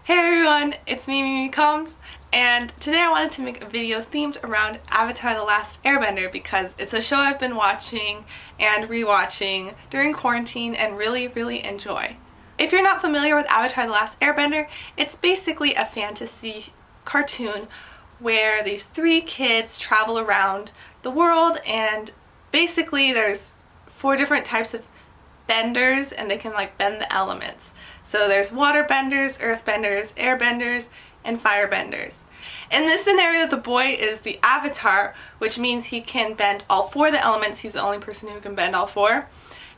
Hey everyone, it's me, Mimi Combs, and today I wanted to make a video themed around Avatar: The Last Airbender because it's a show I've been watching and rewatching during quarantine and really enjoy. If you're not familiar with Avatar: The Last Airbender, it's basically a fantasy cartoon where these three kids travel around the world, and basically there's 4 different types of benders and they can like bend the elements. So there's water benders, earth benders, air benders, and fire benders. In this scenario, the boy is the avatar, which means he can bend all 4 of the elements. He's the only person who can bend all 4.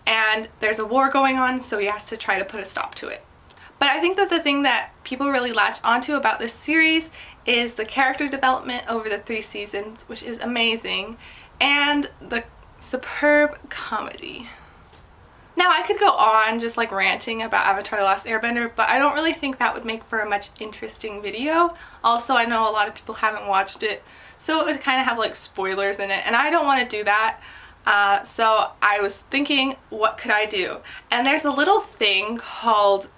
And there's a war going on, so he has to try to put a stop to it. But I think that the thing that people really latch onto about this series is the character development over the 3 seasons, which is amazing, and the superb comedy. Now I could go on just like ranting about Avatar: The Last Airbender, but I don't really think that would make for a much interesting video. Also, I know a lot of people haven't watched it, so it would kind of have like spoilers in it, and I don't want to do that. So I was thinking, what could I do? And there's a little thing called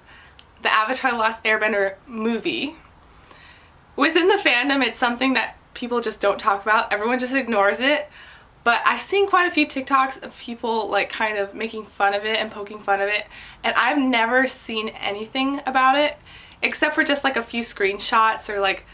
the Avatar: The Last Airbender movie. Within the fandom, it's something that people just don't talk about. Everyone just ignores it. But I've seen quite a few TikToks of people like kind of making fun of it and poking fun of it, and I've never seen anything about it except for just like a few screenshots or like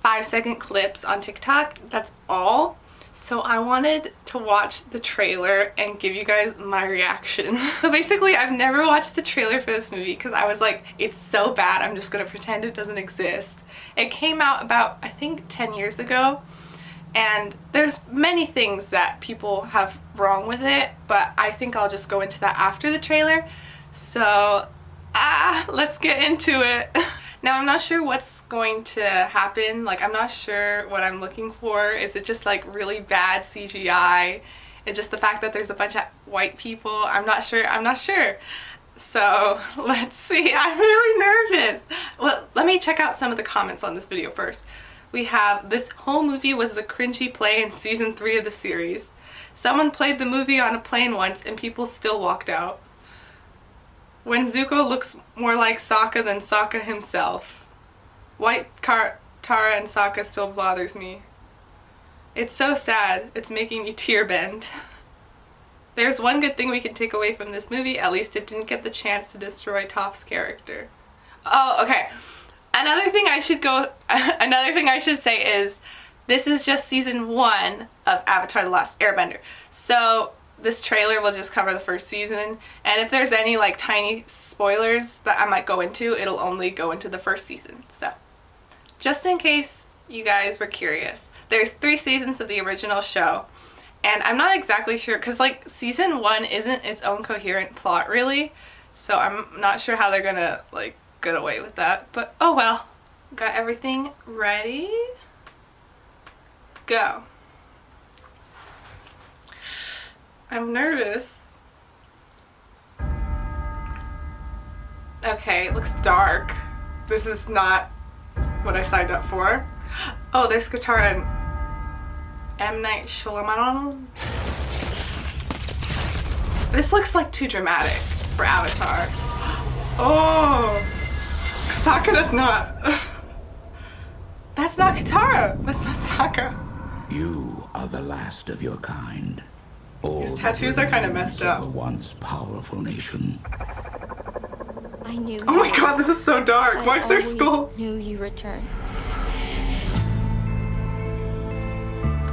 5-second clips on TikTok. That's all. So I wanted to watch the trailer and give you guys my reaction. So basically I've never watched the trailer for this movie because I was like, it's so bad, I'm just gonna pretend it doesn't exist. It came out about, I think, 10 years ago. And there's many things that people have wrong with it, but I think I'll just go into that after the trailer. So, let's get into it. Now, I'm not sure what's going to happen. Like, I'm not sure what I'm looking for. Is it just like really bad CGI? It's just the fact that there's a bunch of white people. I'm not sure. So, let's see. I'm really nervous. Well, let me check out some of the comments on this video first. We have, this whole movie was the cringy play in season 3 of the series. Someone played the movie on a plane once and people still walked out. When Zuko looks more like Sokka than Sokka himself. White Tara and Sokka still bothers me. It's so sad, it's making me tear bend. There's one good thing we can take away from this movie, at least it didn't get the chance to destroy Toph's character. Oh, okay. Another thing I should say is this is just season 1 of Avatar: The Last Airbender. So this trailer will just cover the first season, and if there's any like tiny spoilers that I might go into, it'll only go into the first season. So just in case you guys were curious, there's 3 seasons of the original show, and I'm not exactly sure because like season 1 isn't its own coherent plot really, so I'm not sure how they're gonna like get away with that, but oh well. Got everything ready? Go. I'm nervous. Okay, it looks dark. This is not what I signed up for. Oh, there's Katara and M. Night Shyamalan. This looks like too dramatic for Avatar. Oh! Sokka does not. That's not Katara. That's not Sokka. You are the last of your kind. All His tattoos are kind of messed up. a once powerful nation. I knew. Oh my god, this is so dark. Why is there skulls? Knew you returned.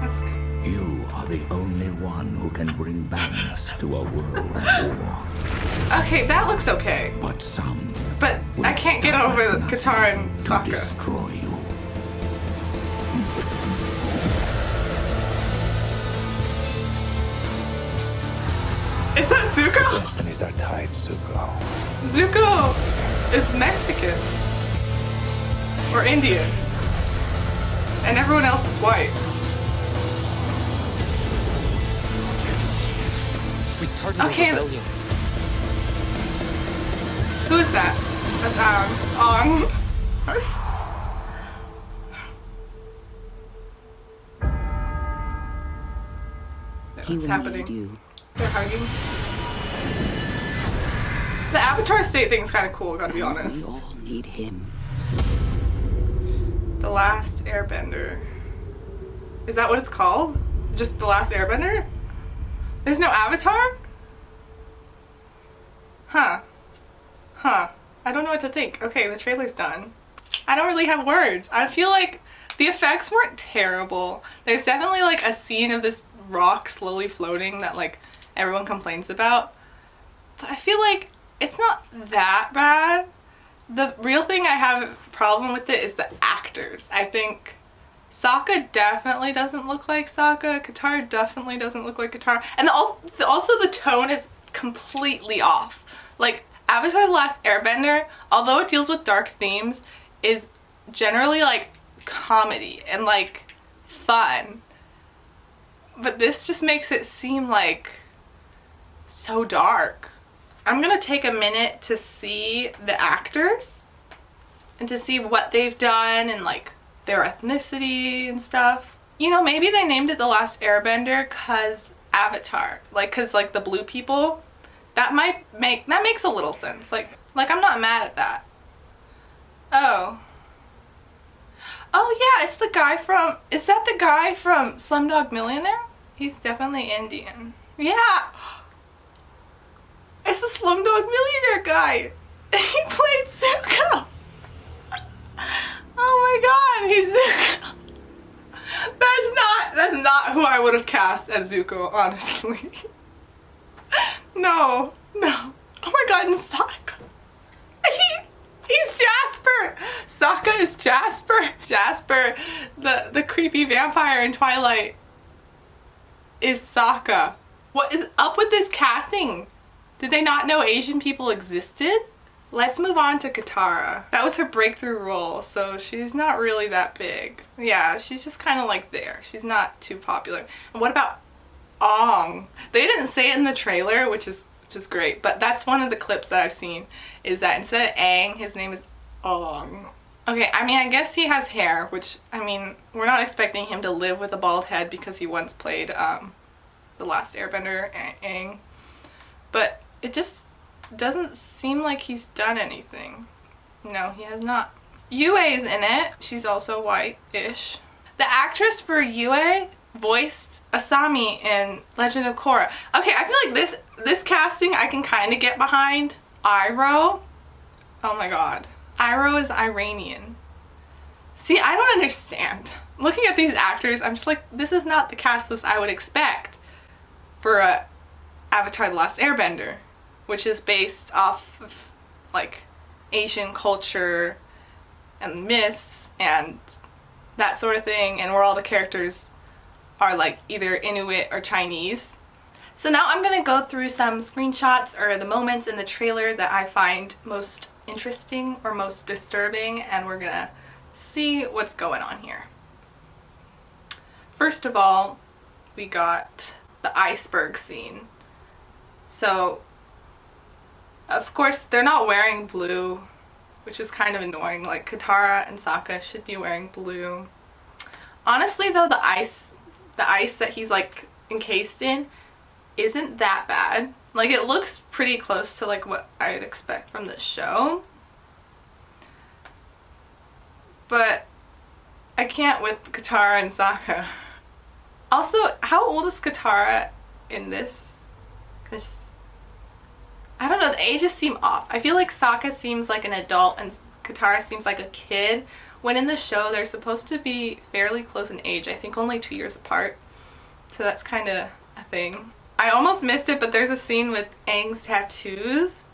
That's good. You are the only one who can bring balance to a world at war. Okay, that looks okay. But some But I can't get over Katara and to Sokka. destroy you. Is that Zuko? Destinies are tied, Zuko. Zuko is Mexican. Or Indian. And everyone else is white. We started Okay. a rebellion. Who is that? That's Aang. What's happening? You. They're hugging. The Avatar state thing's kind of cool, gotta be honest. We all need him. The Last Airbender. Is that what it's called? Just The Last Airbender? There's no Avatar? Huh. Huh. I don't know what to think. Okay, the trailer's done. I don't really have words. I feel like the effects weren't terrible. There's definitely like a scene of this rock slowly floating that like everyone complains about. But I feel like it's not that bad. The real thing I have a problem with it is the actors. I think Sokka definitely doesn't look like Sokka. Katara definitely doesn't look like Katara. And also the tone is completely off. Like Avatar: The Last Airbender, although it deals with dark themes, is generally like comedy and like fun. But this just makes it seem like so dark. I'm gonna take a minute to see the actors and to see what they've done and like their ethnicity and stuff. You know, maybe they named it The Last Airbender cause Avatar, like cause like the blue people. That makes a little sense. Like I'm not mad at that. Oh yeah, it's the guy from, is that the guy from Slumdog Millionaire? He's definitely Indian. Yeah, it's the Slumdog Millionaire guy. He played Zuko. Oh my god, he's Zuko. That's not who I would have cast as Zuko, honestly. No. Oh my god, and Sokka. He's Jasper. Sokka is Jasper. Jasper, the creepy vampire in Twilight, is Sokka. What is up with this casting? Did they not know Asian people existed? Let's move on to Katara. That was her breakthrough role, so she's not really that big. Yeah, she's just kind of like there. She's not too popular. And what about Aang? They didn't say it in the trailer, which is great, but that's one of the clips that I've seen, is that instead of Aang, his name is Aang. Okay, I mean, I guess he has hair, which, I mean, we're not expecting him to live with a bald head because he once played The Last Airbender, Aang. But it just doesn't seem like he's done anything. No, he has not. Yue is in it. She's also white-ish. The actress for Yue voiced Asami in Legend of Korra. Okay, I feel like this casting I can kind of get behind. Iroh. Oh my god. Iroh is Iranian. See, I don't understand. Looking at these actors, I'm just like, this is not the cast list I would expect for a Avatar: The Last Airbender, which is based off of like Asian culture and myths and that sort of thing, and where all the characters are like either Inuit or Chinese. So now I'm gonna go through some screenshots or the moments in the trailer that I find most interesting or most disturbing, and we're gonna see what's going on here. First of all, we got the iceberg scene. So of course they're not wearing blue, which is kind of annoying. Like Katara and Sokka should be wearing blue. Honestly though, the ice that he's like encased in isn't that bad. Like it looks pretty close to like what I'd expect from the show. But I can't with Katara and Sokka. Also, how old is Katara in this? Because I don't know, the ages seem off. I feel like Sokka seems like an adult and Katara seems like a kid, when in the show they're supposed to be fairly close in age. I think only 2 years apart. So that's kind of a thing. I almost missed it, but there's a scene with Aang's tattoos.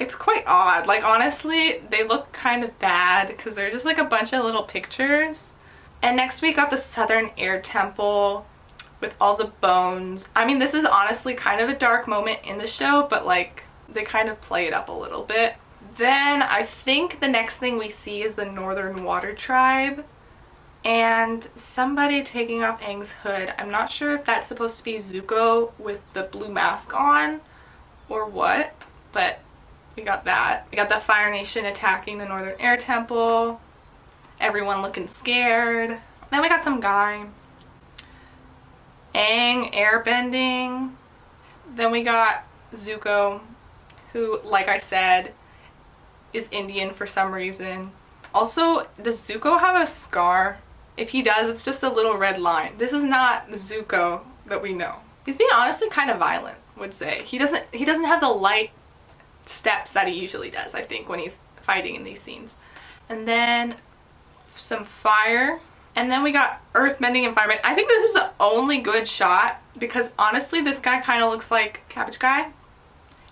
It's quite odd. Like honestly, they look kind of bad because they're just like a bunch of little pictures. And next we got the Southern Air Temple with all the bones. I mean, this is honestly kind of a dark moment in the show, but like they kind of play it up a little bit. Then I think the next thing we see is the Northern Water Tribe and somebody taking off Aang's hood. I'm not sure if that's supposed to be Zuko with the blue mask on or what, but we got that. We got the Fire Nation attacking the Northern Air Temple. Everyone looking scared. Then we got some guy. Aang airbending. Then we got Zuko, who, like I said, is Indian for some reason. Also, does Zuko have a scar? If he does, it's just a little red line. This is not the Zuko that we know. He's being honestly kind of violent, would say. He doesn't have the light steps that he usually does, I think, when he's fighting in these scenes. And then some fire. And then we got earthbending and firebending. I think this is the only good shot because honestly this guy kind of looks like Cabbage Guy.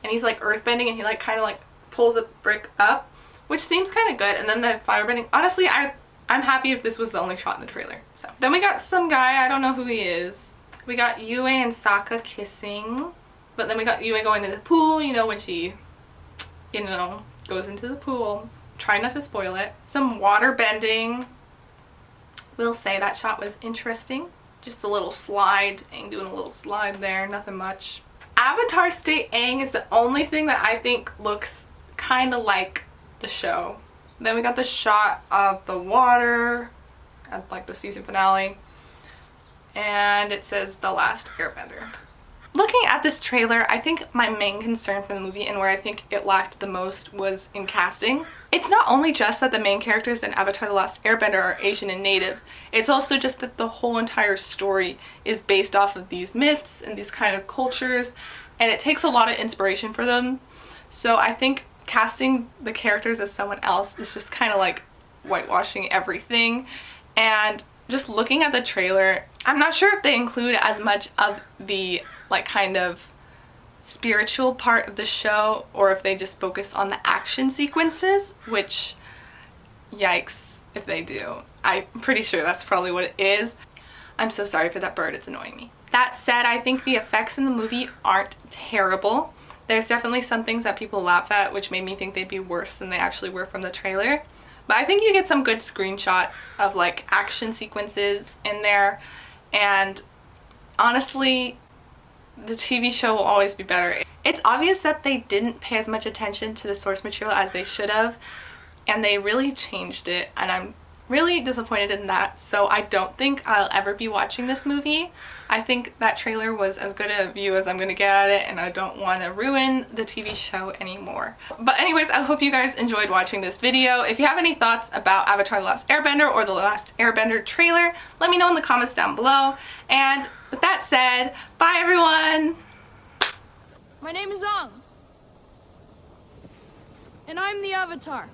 And he's like earthbending and he like kind of like pulls a brick up, which seems kind of good. And then the firebending. Honestly, I'm happy if this was the only shot in the trailer. So then we got some guy, I don't know who he is. We got Yue and Sokka kissing. But then we got Yue going to the pool, you know, when she, you know, goes into the pool. Try not to spoil it. Some water bending. Will say that shot was interesting. Just a little slide, Aang doing a little slide there, nothing much. Avatar State Aang is the only thing that I think looks kind of like the show. Then we got the shot of the water at like the season finale. And it says The Last Airbender. Looking at this trailer, I think my main concern for the movie and where I think it lacked the most was in casting. It's not only just that the main characters in Avatar The Last Airbender are Asian and native, it's also just that the whole entire story is based off of these myths and these kind of cultures, and it takes a lot of inspiration for them. So I think casting the characters as someone else is just kind of like whitewashing everything. And just looking at the trailer, I'm not sure if they include as much of the like kind of spiritual part of the show or if they just focus on the action sequences, which yikes if they do. I'm pretty sure that's probably what it is. I'm so sorry for that bird, it's annoying me. That said, I think the effects in the movie aren't terrible. There's definitely some things that people laugh at which made me think they'd be worse than they actually were from the trailer. But I think you get some good screenshots of like action sequences in there, and honestly the TV show will always be better. It's obvious that they didn't pay as much attention to the source material as they should have, and they really changed it, and I'm really disappointed in that. So I don't think I'll ever be watching this movie. I think that trailer was as good a view as I'm gonna get at it, and I don't want to ruin the TV show anymore. But anyways, I hope you guys enjoyed watching this video. If you have any thoughts about Avatar The Last Airbender or The Last Airbender trailer, let me know in the comments down below. And with that said, bye everyone! My name is Ang. And I'm the Avatar.